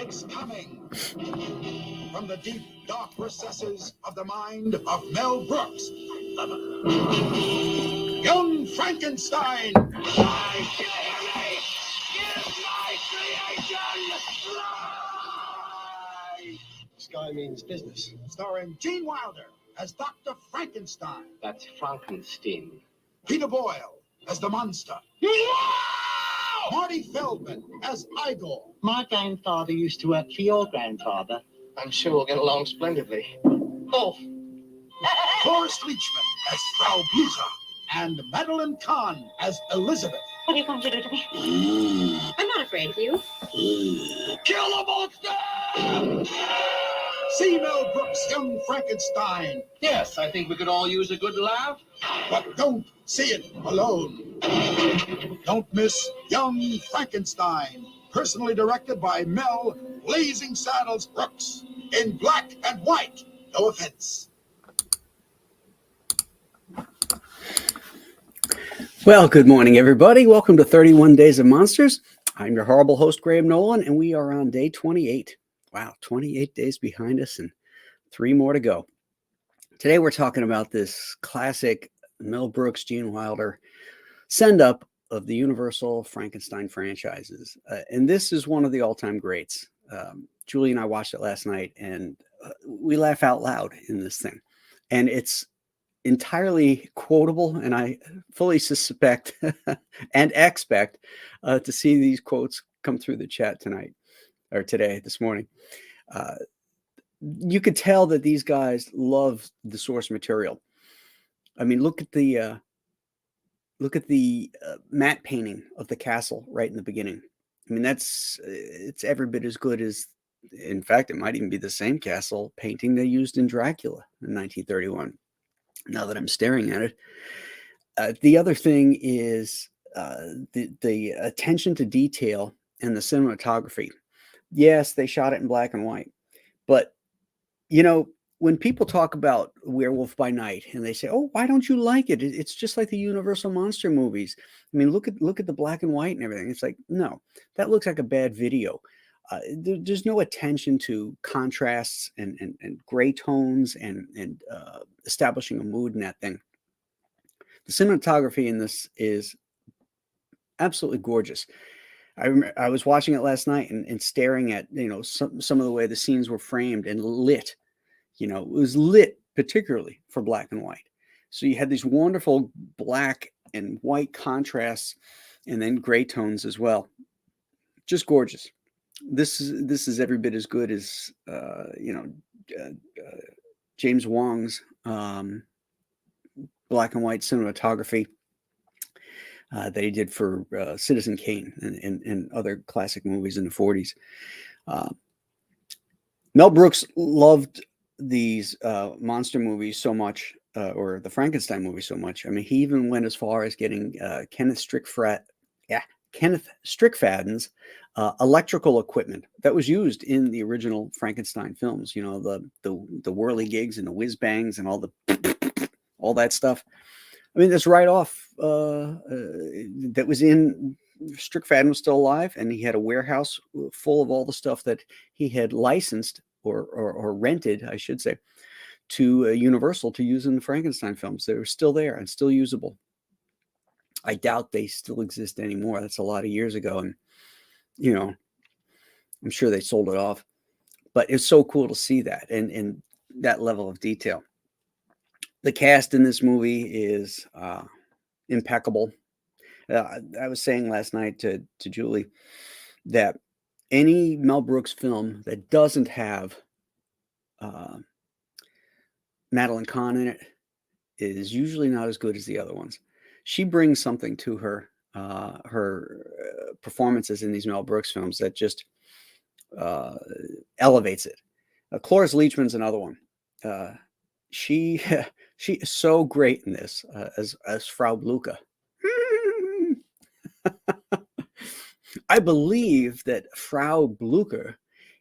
It's coming from the deep, dark recesses of the mind of Mel Brooks. Young Frankenstein. I say, give my creation life! Sky means business. Starring Gene Wilder as Dr. Frankenstein. That's Fraunkensteen. Peter Boyle as the monster. Marty Feldman as Igor. My grandfather used to work for your grandfather. I'm sure we'll get along splendidly. Oh, Forrest Leachman as Frau Blucher. And Madeline Kahn as Elizabeth. What are you going to do to me? I'm not afraid of you. Kill the monster! See Mel Brooks' Young Frankenstein. yes, I think we could all use a good laugh. But don't see it alone. Don't miss Young Frankenstein, personally directed by Mel Blazing Saddles Brooks, in black and white. No offense. Well, good morning, everybody. Welcome to 31 Days of Monsters. I'm your horrible host, Graham Nolan, and we are on day 28. Wow, 28 days behind us and 3 more to go. Today, we're talking about this classic Mel Brooks, Gene Wilder send-up of the Universal Frankenstein franchises. And this is one of the all-time greats. Julie and I watched it last night, and we laugh out loud in this thing. And it's entirely quotable, and I fully suspect and expect to see these quotes come through the chat tonight or today, this morning. You could tell that these guys love the source material. I mean, look at the matte painting of the castle right in the beginning. I mean, it's every bit as good as, in fact, it might even be the same castle painting they used in Dracula in 1931. Now that I'm staring at it. The other thing is the attention to detail and the cinematography. Yes, they shot it in black and white. But, you know, when people talk about Werewolf by Night and they say, oh, why don't you like it? It's just like the Universal Monster movies. I mean, look at the black and white and everything. It's like, no, that looks like a bad video. There's no attention to contrasts and gray tones and establishing a mood in that thing. The cinematography in this is absolutely gorgeous. I was watching it last night and staring at, you know, some of the way the scenes were framed and lit. You know, it was lit particularly for black and white. So you had these wonderful black and white contrasts and then gray tones as well. Just gorgeous. This is every bit as good as James Wong's black and white cinematography that he did for Citizen Kane and other classic movies in the 40s. Mel Brooks loved these monster movies so much, or the Frankenstein movie so much. I mean, he even went as far as getting Kenneth Strickfaden's electrical equipment that was used in the original Frankenstein films. You know, the whirligigs and the whiz bangs and all that stuff. I mean, that's right off. That was in. Strickfaden was still alive, and he had a warehouse full of all the stuff that he had licensed or rented, I should say, to Universal to use in the Frankenstein films. They were still there and still usable. I doubt they still exist anymore. That's a lot of years ago. And, you know, I'm sure they sold it off. But it's so cool to see that and that level of detail. The cast in this movie is impeccable. I was saying last night to Julie that any Mel Brooks film that doesn't have Madeline Kahn in it is usually not as good as the other ones. She brings something to her performances in these Mel Brooks films that just elevates it. Cloris Leachman's another one. She is so great in this as Frau Blucher. I believe that Frau Blucher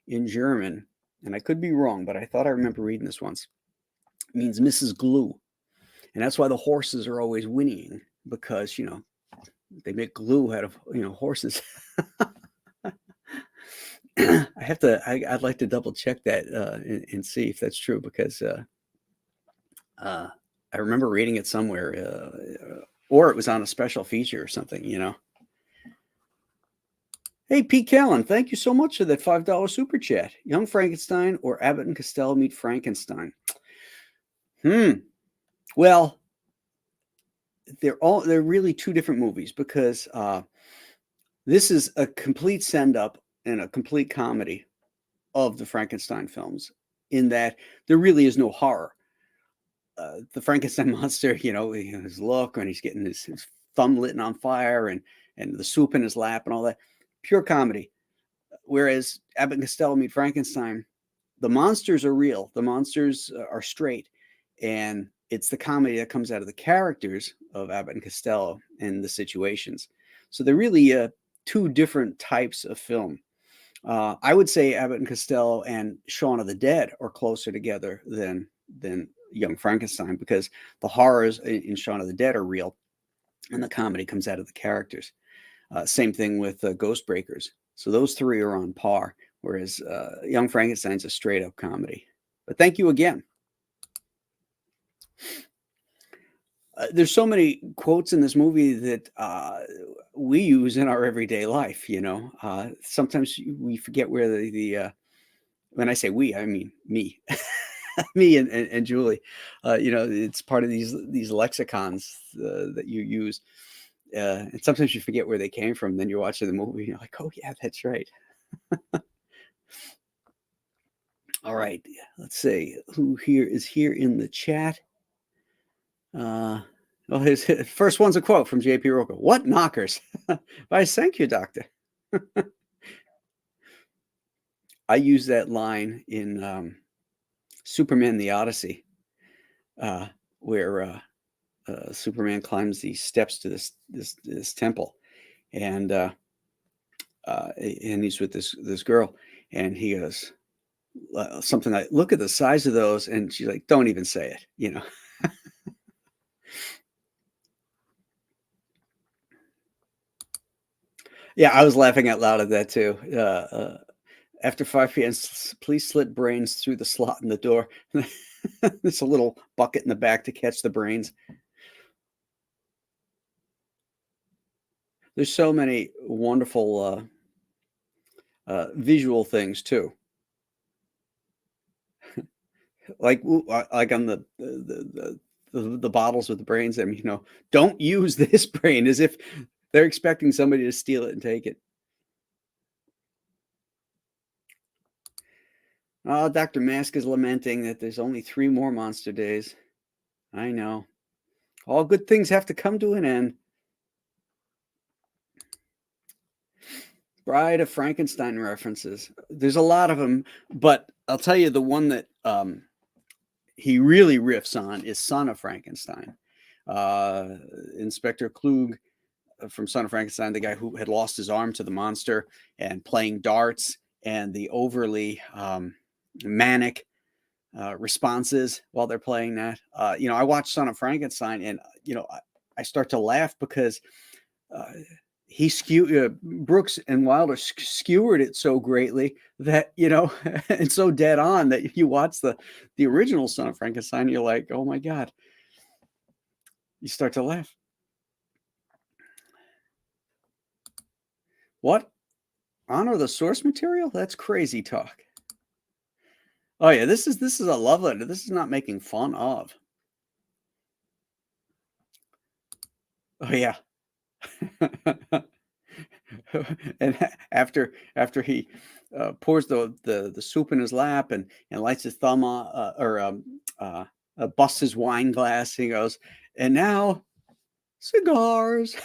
in German, and I could be wrong, but I thought I remember reading this once, means Mrs. Glue. And that's why the horses are always whinnying, because, you know, they make glue out of, you know, horses. I I'd like to double check that and see if that's true, because I remember reading it somewhere, or it was on a special feature or something, you know. Hey, Pete Callen, thank you so much for that $5 super chat. Young Frankenstein or Abbott and Costello Meet Frankenstein? Well, they're really two different movies, because this is a complete send-up and a complete comedy of the Frankenstein films, in that there really is no horror. The Frankenstein monster, you know, his look, and he's getting his thumb lit on fire, and the soup in his lap and all that, pure comedy. Whereas Abbott and Costello Meet Frankenstein, the monsters are real. The monsters are straight. And it's the comedy that comes out of the characters of Abbott and Costello and the situations. So they're really two different types of film. I would say Abbott and Costello and Shaun of the Dead are closer together than Young Frankenstein, because the horrors in Shaun of the Dead are real, and the comedy comes out of the characters. Same thing with Ghost Breakers. So those three are on par, whereas Young Frankenstein's a straight up comedy. But thank you again. There's so many quotes in this movie that we use in our everyday life, you know. Sometimes we forget where the when I say we, I mean me. Me and Julie. You know, it's part of these lexicons that you use. And sometimes you forget where they came from. Then you're watching the movie and you're like, oh, yeah, that's right. All right. Let's see who here is here in the chat. Well, his first one's a quote from J.P. Roca. What knockers? Why, thank you, doctor. I use that line in Superman the Odyssey, where Superman climbs these steps to this temple, and he's with this girl, and he goes something like, "Look at the size of those," and she's like, "Don't even say it," you know. Yeah, I was laughing out loud at that too. After 5 p.m., please slit brains through the slot in the door. There's a little bucket in the back to catch the brains. There's so many wonderful visual things too. like on the bottles with the brains. I mean, you know, don't use this brain, as if they're expecting somebody to steal it and take it. Oh, Dr. Mask is lamenting that there's only 3 more monster days. I know. All good things have to come to an end. Bride of Frankenstein references. There's a lot of them, but I'll tell you the one that he really riffs on is Son of Frankenstein. Inspector Klug from Son of Frankenstein, the guy who had lost his arm to the monster, and playing darts, and the overly manic responses while they're playing that. You know, I watched Son of Frankenstein, and you know, I start to laugh because he Brooks and Wilder skewered it so greatly that, you know, and so dead on, that if you watch the original Son of Frankenstein, you're like, oh my God. You start to laugh. What? Honor the source material? That's crazy talk. Oh yeah, this is a love letter. This is not making fun of. Oh yeah. And after he pours the soup in his lap and lights his thumb on, or busts his wine glass, he goes, and now cigars.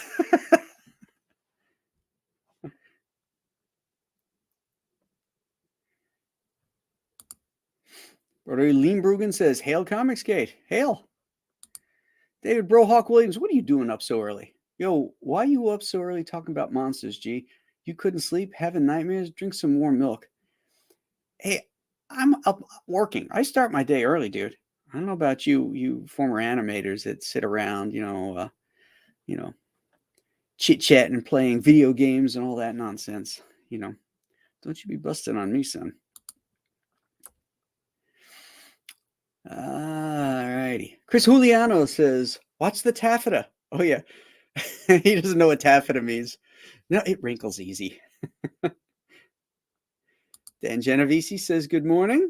Brother Leanbruggen says, "Hail Comicsgate, hail." David Brohawk Williams, what are you doing up so early? Yo, why are you up so early talking about monsters, G? You couldn't sleep, having nightmares? Drink some warm milk. Hey, I'm up working. I start my day early, dude. I don't know about you former animators that sit around, you know, chit-chatting and playing video games and all that nonsense. You know, Don't you be busting on me, son. All righty. Chris Juliano says, watch the taffeta. Oh, yeah. He doesn't know what taffeta means. No, it wrinkles easy. Dan Genovese says, good morning.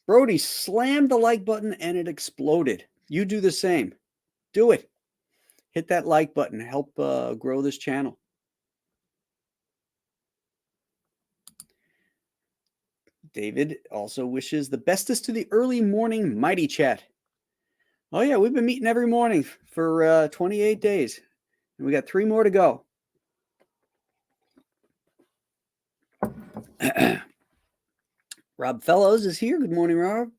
Brody slammed the like button and it exploded. You do the same. Do it. Hit that like button. Help grow this channel. David also wishes the bestest to the early morning mighty chat. Oh, yeah, we've been meeting every morning for 28 days. And we got 3 more to go. Rob Fellows is here. Good morning, Rob.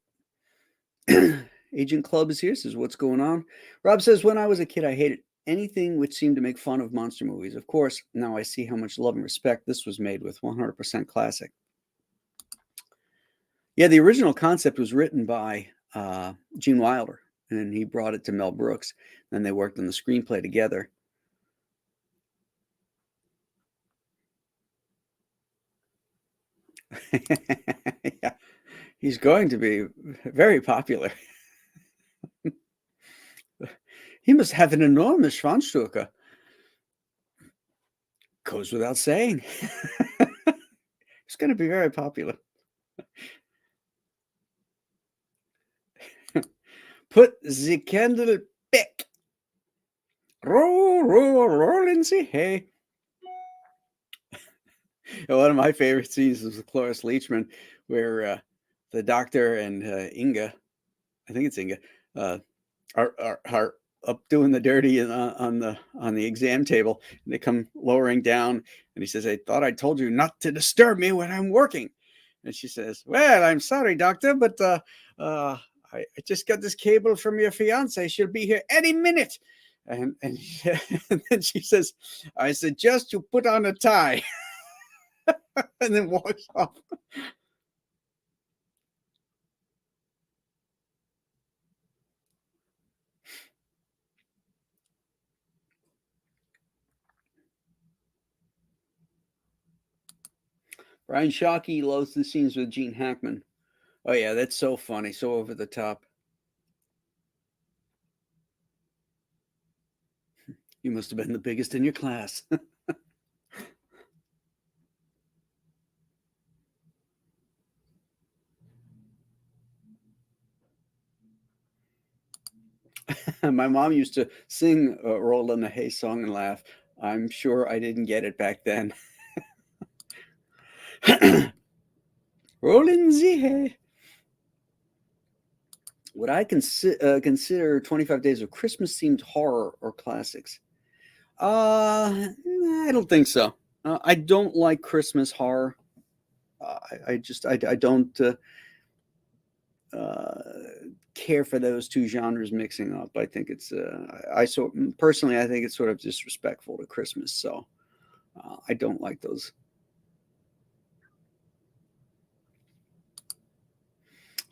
Agent Club is here. Says, what's going on? Rob says, when I was a kid, I hated anything which seemed to make fun of monster movies. Of course, now I see how much love and respect this was made with. 100% classic. Yeah, the original concept was written by Gene Wilder, and he brought it to Mel Brooks. Then they worked on the screenplay together. Yeah, he's going to be very popular. He must have an enormous Schwanzstücke. Goes without saying. He's going to be very popular. Put the candle back. Roll in the hay. One of my favorite scenes is with Cloris Leachman, where the doctor and Inga, I think it's Inga, are up doing the dirty on the exam table, and they come lowering down, and he says, "I thought I told you not to disturb me when I'm working." And she says, "Well, I'm sorry, doctor, but I just got this cable from your fiance. She'll be here any minute." And then she says, "I suggest you put on a tie." And then walks off. Brian Shockey loves the scenes with Gene Hackman. Oh, yeah, that's so funny, so over the top. You must have been the biggest in your class. My mom used to sing Roll in the Hay song and laugh. I'm sure I didn't get it back then. Roll in the hay. Would I consider 25 Days of Christmas themed horror or classics? I don't think so. I don't like Christmas horror. I don't care for those two genres mixing up. I think it's personally, I think it's sort of disrespectful to Christmas. So I don't like those.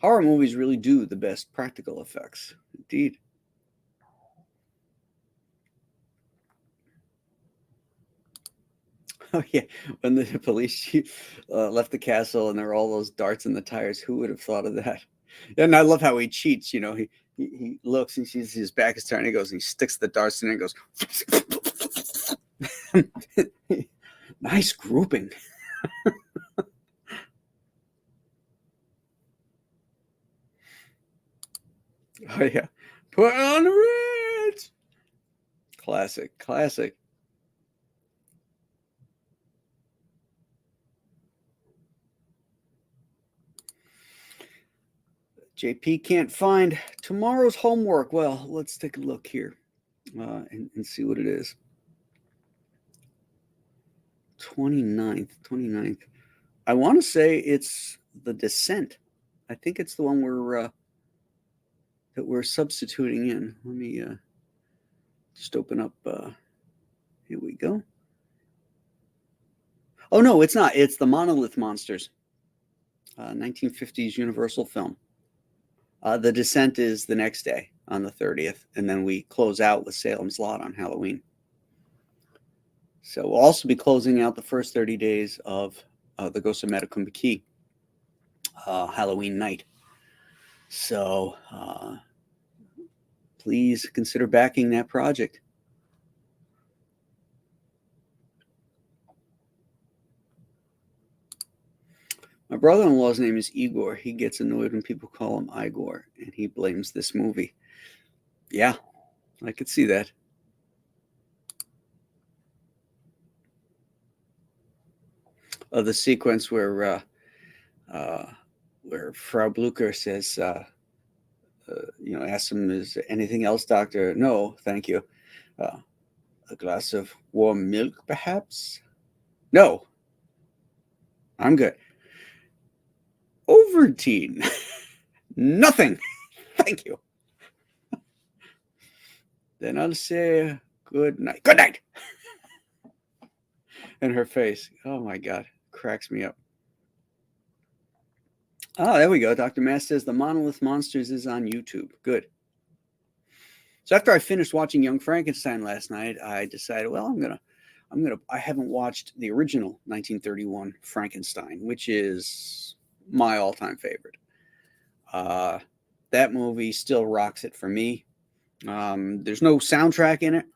Horror movies really do the best practical effects. Indeed. Oh, yeah. When the police chief left the castle and there were all those darts in the tires, who would have thought of that? And I love how he cheats. You know, he looks and sees his back is turned. He goes and he sticks the darts in and goes. Nice grouping. Oh, yeah. Put on red. Classic. JP can't find tomorrow's homework. Well, let's take a look here and see what it is. 29th. I want to say it's The Descent. I think it's the one that we're substituting in. Let me just open up. Here we go. Oh, no, it's not. It's The Monolith Monsters, 1950s Universal film. The Descent is the next day on the 30th, and then we close out with Salem's Lot on Halloween. So we'll also be closing out the first 30 days of the Ghost of Metacomb Key Halloween night. So please consider backing that project. My brother-in-law's name is Igor. He gets annoyed when people call him Igor, and he blames this movie. Yeah, I could see that. The sequence where Frau Blucher says, asks him, "Is there anything else, doctor?" "No, thank you." "A glass of warm milk, perhaps?" "No, I'm good." "Ovaltine?" "Nothing, thank you." "Then I'll say good night." "Good night." And her face, oh my God, cracks me up. Oh, there we go. Dr. Mass says the Monolith Monsters is on YouTube. Good. So after I finished watching Young Frankenstein last night, I decided, well, I haven't watched the original 1931 Frankenstein, which is my all-time favorite. That movie still rocks it for me. There's no soundtrack in it,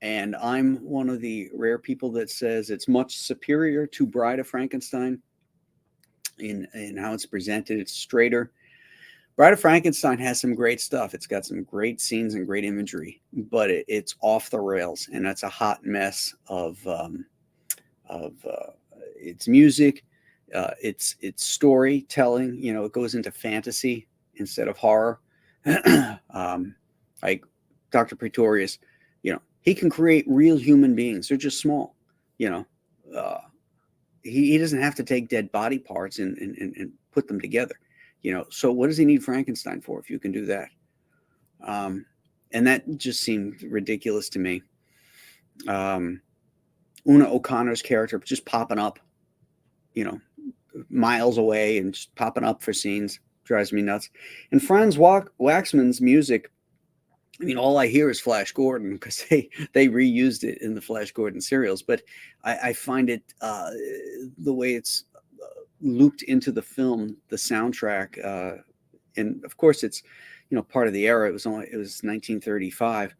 and I'm one of the rare people that says it's much superior to Bride of Frankenstein in how it's presented. It's straighter. Bride of Frankenstein has some great stuff. It's got some great scenes and great imagery, but it's off the rails, and that's a hot mess of its music, its storytelling. It goes into fantasy instead of horror. Like Dr. Pretorius, he can create real human beings. They're just small. He doesn't have to take dead body parts and put them together. So what does he need Frankenstein for if you can do that? And that just seemed ridiculous to me. Una O'Connor's character just popping up, miles away and just popping up for scenes drives me nuts. And Franz Waxman's music, all I hear is Flash Gordon because they reused it in the Flash Gordon serials. But I find it the way it's looped into the film, the soundtrack, and of course it's part of the era. It was 1935.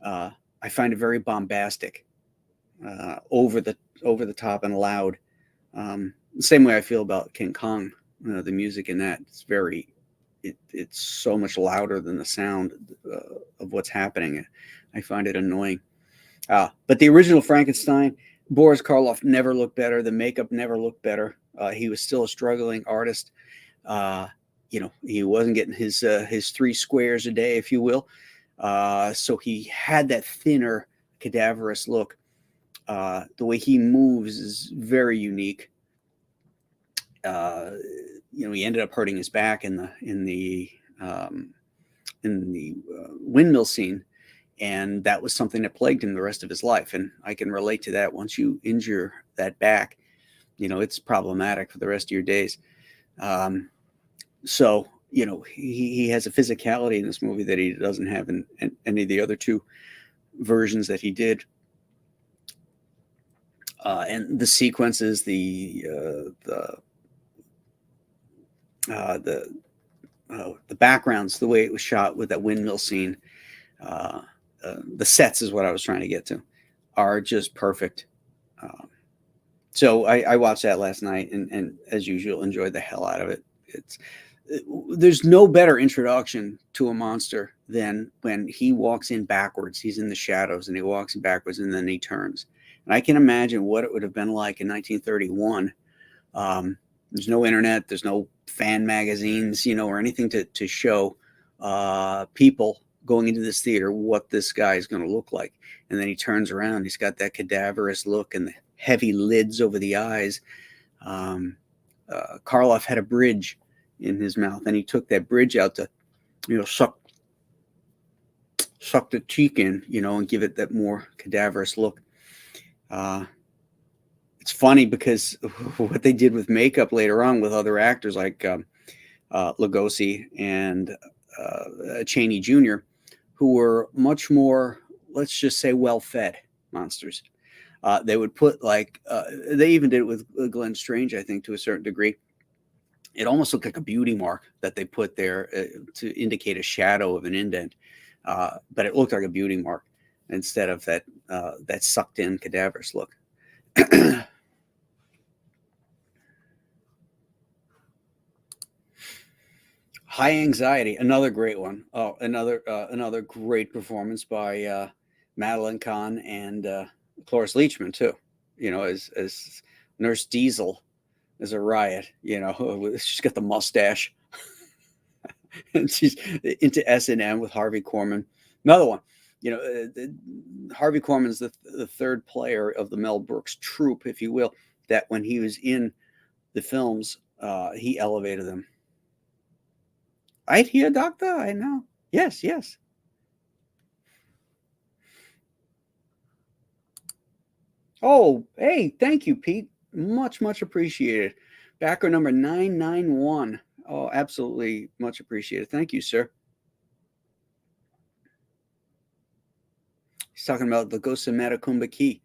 I find it very bombastic, over the top and loud. The same way I feel about King Kong. The music in that it's so much louder than the sound of what's happening. I find it annoying. But the original Frankenstein, Boris Karloff never looked better. The makeup never looked better. He was still a struggling artist. He wasn't getting his 3 squares a day, if you will. So he had that thinner, cadaverous look. The way he moves is very unique. He ended up hurting his back in the windmill scene, and that was something that plagued him the rest of his life. And I can relate to that. Once you injure that back, it's problematic for the rest of your days. So he has a physicality in this movie that he doesn't have in any of the other 2 versions that he did. And the sequences, the backgrounds, the way it was shot with that windmill scene, the sets is what I was trying to get to, are just perfect. So I watched that last night and as usual, enjoyed the hell out of it. There's no better introduction to a monster than when he walks in backwards. He's in the shadows and he walks in backwards and then he turns. And I can imagine what it would have been like in 1931. There's no internet, there's no fan magazines, or anything to show people going into this theater what this guy is going to look like. And then he turns around, he's got that cadaverous look and the heavy lids over the eyes. Karloff had a bridge in his mouth, and he took that bridge out to, suck the cheek in, and give it that more cadaverous look. It's funny because what they did with makeup later on with other actors like Lugosi and Chaney Jr., who were much more, let's just say, well-fed monsters. they would put like they even did it with Glenn Strange, I think, to a certain degree. It almost looked like a beauty mark that they put there to indicate a shadow of an indent, but it looked like a beauty mark instead of that that sucked in cadaverous look. High Anxiety, another great one. Oh, another great performance by Madeline Kahn and Cloris Leachman too. You know, as Nurse Diesel is a riot. You know, she's got the mustache, and she's into S&M with Harvey Korman. Another one. You know, Harvey Korman's the third player of the Mel Brooks troupe, if you will. That when he was in the films, he elevated them. Right here, doctor? I know. Yes, yes. Oh, hey, thank you, Pete. Much, much appreciated. Backer number 991. Oh, absolutely much appreciated. Thank you, sir. He's talking about the Ghost of Matacumba Key.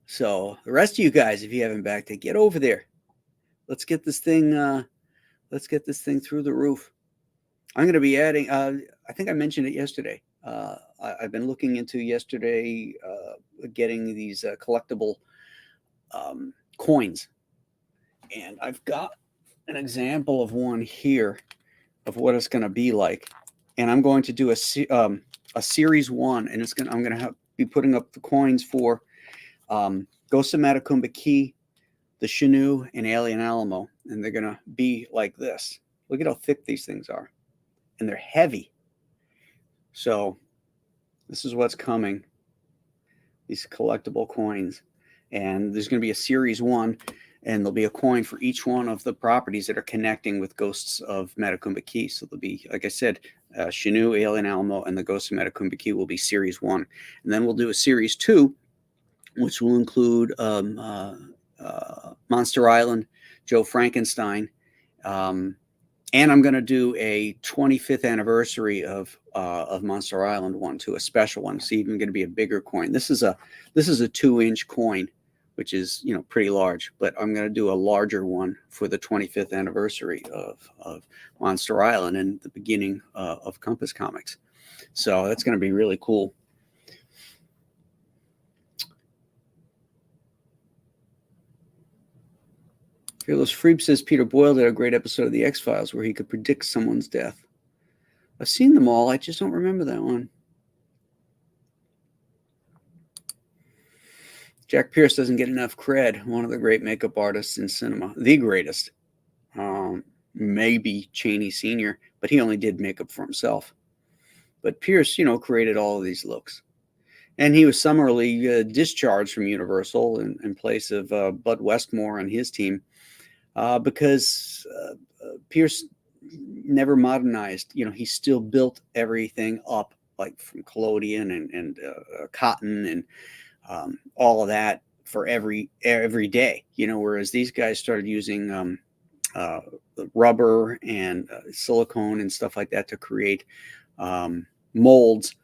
So the rest of you guys, if you haven't backed it, get over there. Let's get this thing through the roof. I'm going to be adding, I think I mentioned it yesterday. I've been looking into yesterday getting these collectible coins. And I've got an example of one here of what it's going to be like. And I'm going to do a series 1, and I'm going to be putting up the coins for Ghost of Matacumba Key, the Chenoo, and Alien Alamo. And they're going to be like this. Look at how thick these things are. And they're heavy. So this is what's coming. These collectible coins. And there's going to be a series 1, and there'll be a coin for each one of the properties that are connecting with Ghosts of Matacumba Key. So there'll be, like I said, Chenoo, Alien Alamo, and the Ghosts of Matacumba Key will be series 1. And then we'll do a series 2, which will include Monster Island, Joe Frankenstein, and I'm going to do a 25th anniversary of Monster Island one too, a special one. It's even going to be a bigger coin. This is a 2-inch coin, which is, you know, pretty large. But I'm going to do a larger one for the 25th anniversary of Monster Island and the beginning of Compass Comics. So that's going to be really cool. Fearless Freeb says Peter Boyle did a great episode of The X-Files where he could predict someone's death. I've seen them all. I just don't remember that one. Jack Pierce doesn't get enough cred. One of the great makeup artists in cinema. The greatest. Maybe Chaney Sr., but he only did makeup for himself. But Pierce, you know, created all of these looks. And he was summarily discharged from Universal in place of Bud Westmore and his team. Because Pierce never modernized. You know, he still built everything up, like from collodion and cotton and all of that for every day. You know, whereas these guys started using rubber and silicone and stuff like that to create molds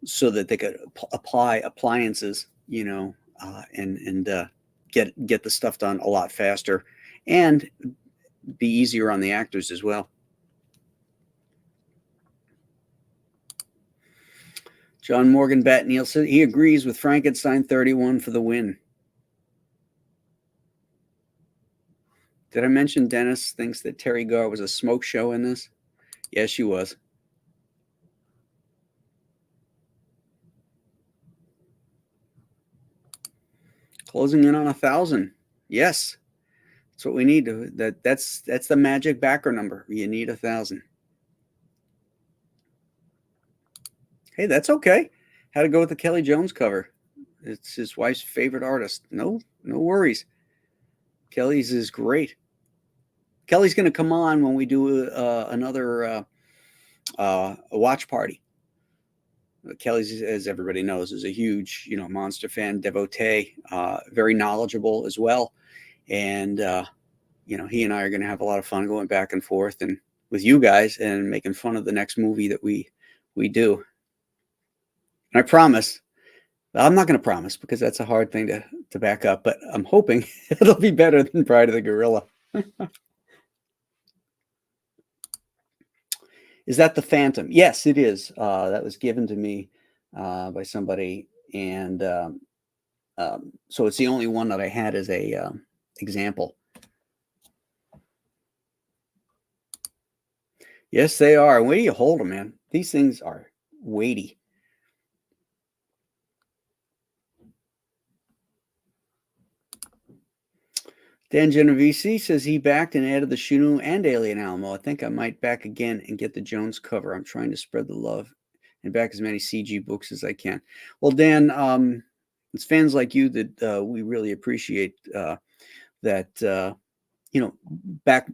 so that they could apply appliances. You know, and get the stuff done a lot faster. And be easier on the actors as well. John Morgan Batneal said he agrees with Frankenstein 31 for the win. Did I mention Dennis thinks that Terry Garr was a smoke show in this? Yes, she was. Closing in on 1,000. Yes. That's what we need. That's the magic backer number. You need 1,000. Hey, that's okay. Had to go with the Kelly Jones cover. It's his wife's favorite artist. No worries. Kelly's is great. Kelly's going to come on when we do another watch party. Kelly's, as everybody knows, is a huge, you know, monster fan, devotee, very knowledgeable as well. And, you know, he and I are going to have a lot of fun going back and forth and with you guys and making fun of the next movie that we do. And I promise I'm not going to promise because that's a hard thing to back up, but I'm hoping it'll be better than Bride of the Gorilla. Is that the Phantom? Yes, it is. That was given to me by somebody, and so it's the only one that I had as a example. Yes, they are. And where do you hold them, man? These things are weighty. Dan Genovese says he backed and added the Shunu and Alien Alamo. I think I might back again and get the Jones cover. I'm trying to spread the love and back as many CG books as I can. Well, Dan, it's fans like you that we really appreciate that, back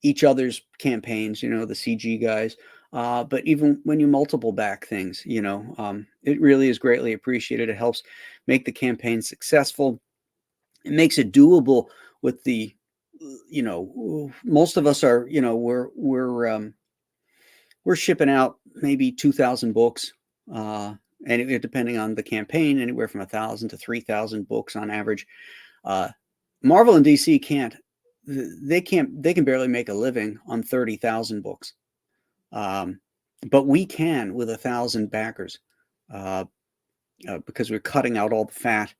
each other's campaigns, the CG guys. But even when you multiple back things, it really is greatly appreciated. It helps make the campaign successful. It makes it doable with the, most of us are, we're shipping out maybe 2,000 books, and depending on the campaign, anywhere from 1,000 to 3,000 books on average. Marvel and DC they can barely make a living on 30,000 books. But we can with 1,000 backers, because we're cutting out all the fat.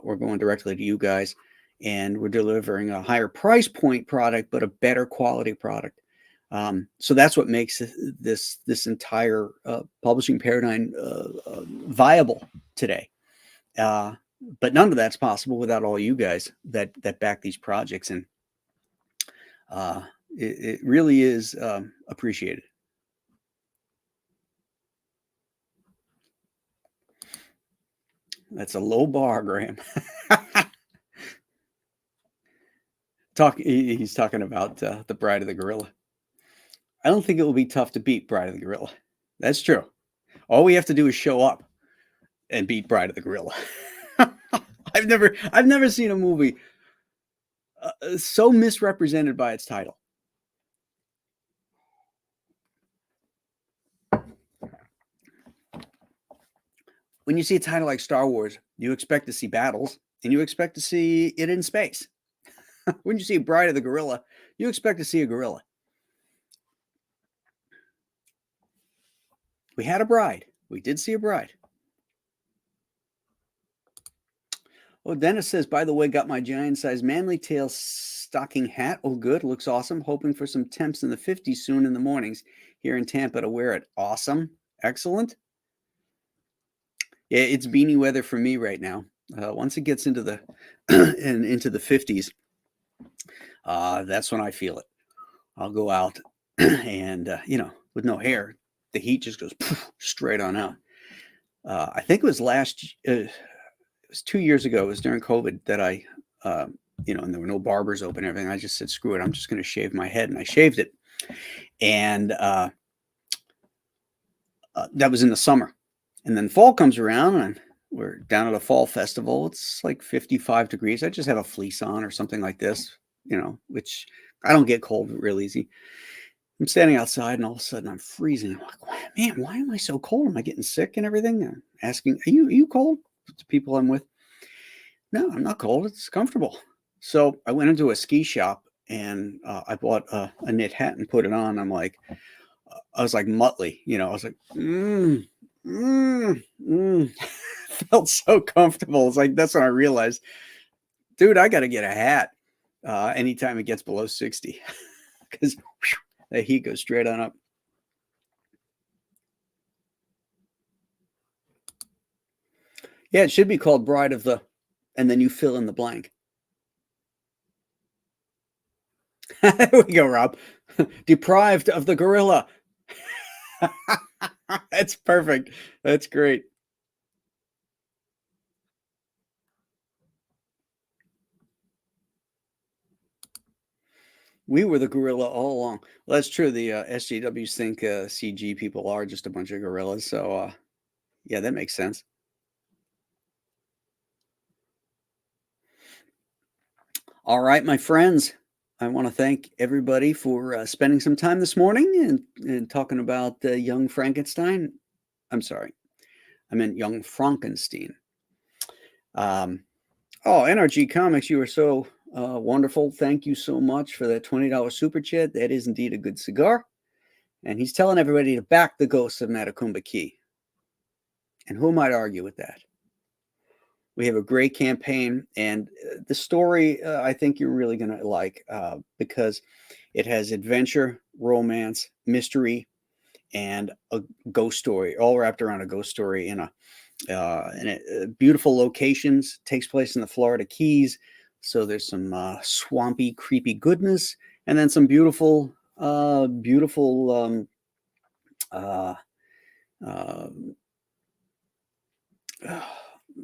We're going directly to you guys, and we're delivering a higher price point product, but a better quality product. So that's what makes this entire publishing paradigm viable today. But none of that's possible without all you guys that back these projects, and it really is appreciated. That's a low bar, Graham. He's talking about the Bride of the Gorilla. I don't think it will be tough to beat Bride of the Gorilla. That's true. All we have to do is show up and beat Bride of the Gorilla. I've never seen a movie so misrepresented by its title. When you see a title like Star Wars, you expect to see battles, and you expect to see it in space. When you see Bride of the Gorilla, you expect to see a gorilla. We had a bride. We did see a bride. Oh, Dennis says, by the way, got my giant-sized manly tail stocking hat. Oh, good. Looks awesome. Hoping for some temps in the 50s soon in the mornings here in Tampa to wear it. Awesome. Excellent. Yeah, it's beanie weather for me right now. Once it gets into the into the 50s, that's when I feel it. I'll go out and, with no hair, the heat just goes straight on out. I think it was it was 2 years ago. It was during COVID that I, and there were no barbers open and everything. I just said, screw it. I'm just going to shave my head. And I shaved it. And that was in the summer. And then fall comes around and we're down at a fall festival. It's like 55 degrees. I just have a fleece on or something like this, which I don't get cold real easy. I'm standing outside and all of a sudden I'm freezing. I'm like, man, why am I so cold? Am I getting sick and everything? I'm asking, are you cold? The people I'm with. No, I'm not cold. It's comfortable. So I went into a ski shop and I bought a knit hat and put it on. I was like Muttley, I was like, felt so comfortable. It's like, that's when I realized, dude, I got to get a hat anytime it gets below 60 because the heat goes straight on up. Yeah, it should be called Bride of the, and then you fill in the blank. There we go, Rob. Deprived of the gorilla. That's perfect. That's great. We were the gorilla all along. Well, that's true. The SJWs think CG people are just a bunch of gorillas. So, yeah, that makes sense. All right, my friends. I want to thank everybody for spending some time this morning and talking about young Frankenstein. I'm sorry. I meant young Frankenstein. Oh, NRG Comics, you are so wonderful. Thank you so much for that $20 super chat. That is indeed a good cigar. And he's telling everybody to back the ghosts of Matacumba Key. And who might argue with that? We have a great campaign, and the story I think you're really going to like because it has adventure, romance, mystery, and a ghost story, all wrapped around a ghost story in beautiful locations. Takes place in the Florida Keys, so there's some swampy, creepy goodness, and then some beautiful,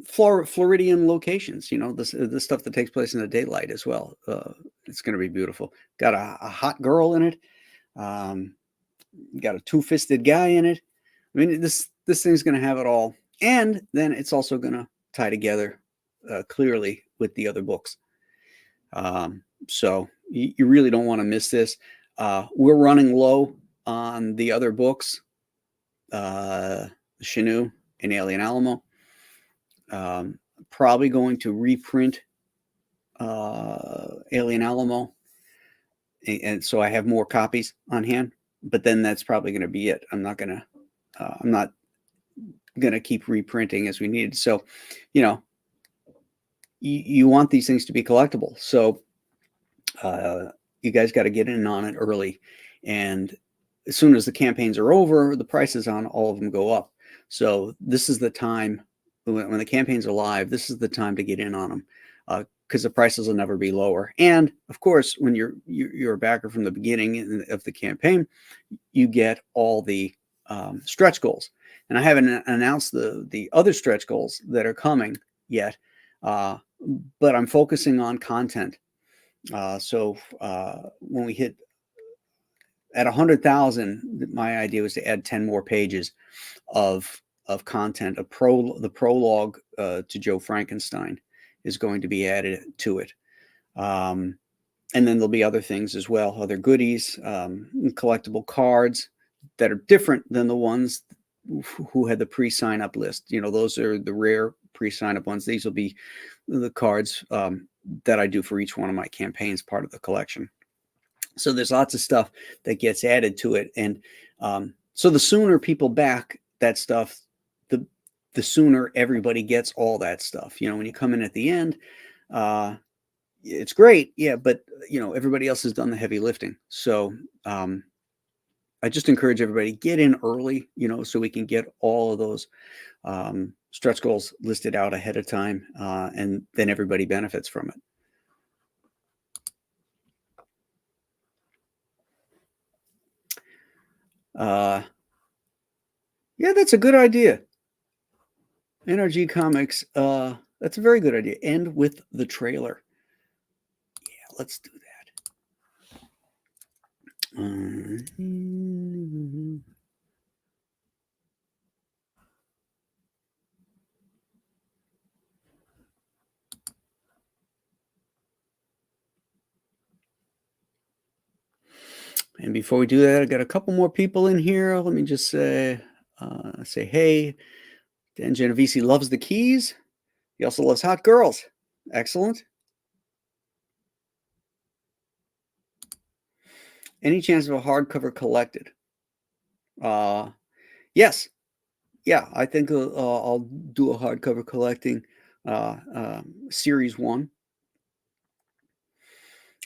Floridian locations, you know, the stuff that takes place in the daylight as well. It's going to be beautiful. Got a hot girl in it. Got a two-fisted guy in it. I mean, this thing's going to have it all. And then it's also going to tie together clearly with the other books. So you really don't want to miss this. We're running low on the other books, Chenu and Alien Alamo. Probably going to reprint Alien Alamo, and so I have more copies on hand. But then that's probably going to be it. I'm not gonna keep reprinting as we need. So, you know, you want these things to be collectible. So you guys got to get in on it early, and as soon as the campaigns are over, the prices on all of them go up. So this is the time. When the campaigns are live, this is the time to get in on them because the prices will never be lower. And of course, when you're a backer from the beginning of the campaign, you get all the stretch goals. And I haven't announced the other stretch goals that are coming yet, but I'm focusing on content. So when we hit at 100,000, my idea was to add 10 more pages of content. The prologue to Joe Frankenstein is going to be added to it. And then there'll be other things as well, other goodies, collectible cards that are different than the ones who had the pre-sign up list. You know, those are the rare pre-sign up ones. These will be the cards that I do for each one of my campaigns, part of the collection. So there's lots of stuff that gets added to it. And so the sooner people back that stuff, the sooner everybody gets all that stuff. You know, when you come in at the end, it's great. Yeah. But, you know, everybody else has done the heavy lifting. So I just encourage everybody get in early, you know, so we can get all of those stretch goals listed out ahead of time. And then everybody benefits from it. Yeah, that's a good idea. NRG Comics, that's a very good idea. End with the trailer. Yeah, let's do that. And before we do that, I got a couple more people in here. Let me just say hey. Dan Genovese loves the keys. He also loves hot girls. Excellent. Any chance of a hardcover collected? Yes. Yeah, I think I'll do a hardcover collecting series 1.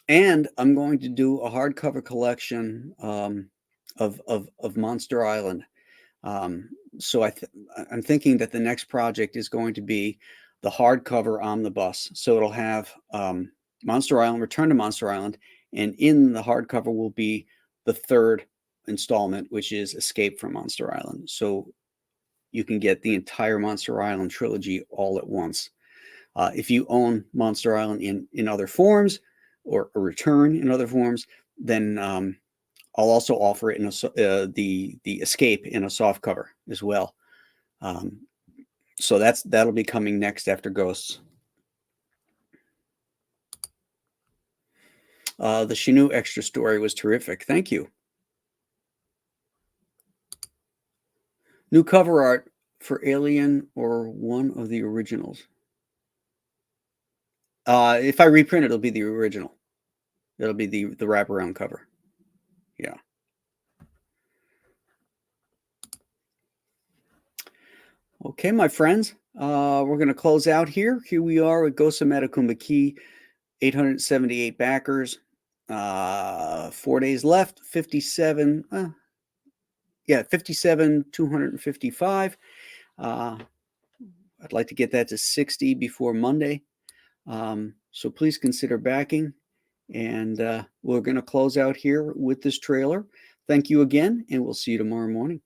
And I'm going to do a hardcover collection of Monster Island. So I'm thinking that the next project is going to be the hardcover omnibus. So it'll have Monster Island, Return to Monster Island, and in the hardcover will be the 3rd installment, which is Escape from Monster Island. So you can get the entire Monster Island trilogy all at once. If you own Monster Island in other forms or a Return in other forms, then I'll also offer it in the Escape in a soft cover as well. So that'll be coming next after Ghosts. The Chenu extra story was terrific. Thank you. New cover art for Alien or one of the originals? If I reprint it, it'll be the original. It'll be the wraparound cover. Yeah. Okay, my friends, we're going to close out here. Here we are with Ghost of Metacumba Key, 878 backers, 4 days left, 57, 255. I'd like to get that to 60 before Monday. So please consider backing. And we're going to close out here with this trailer. Thank you again, and we'll see you tomorrow morning.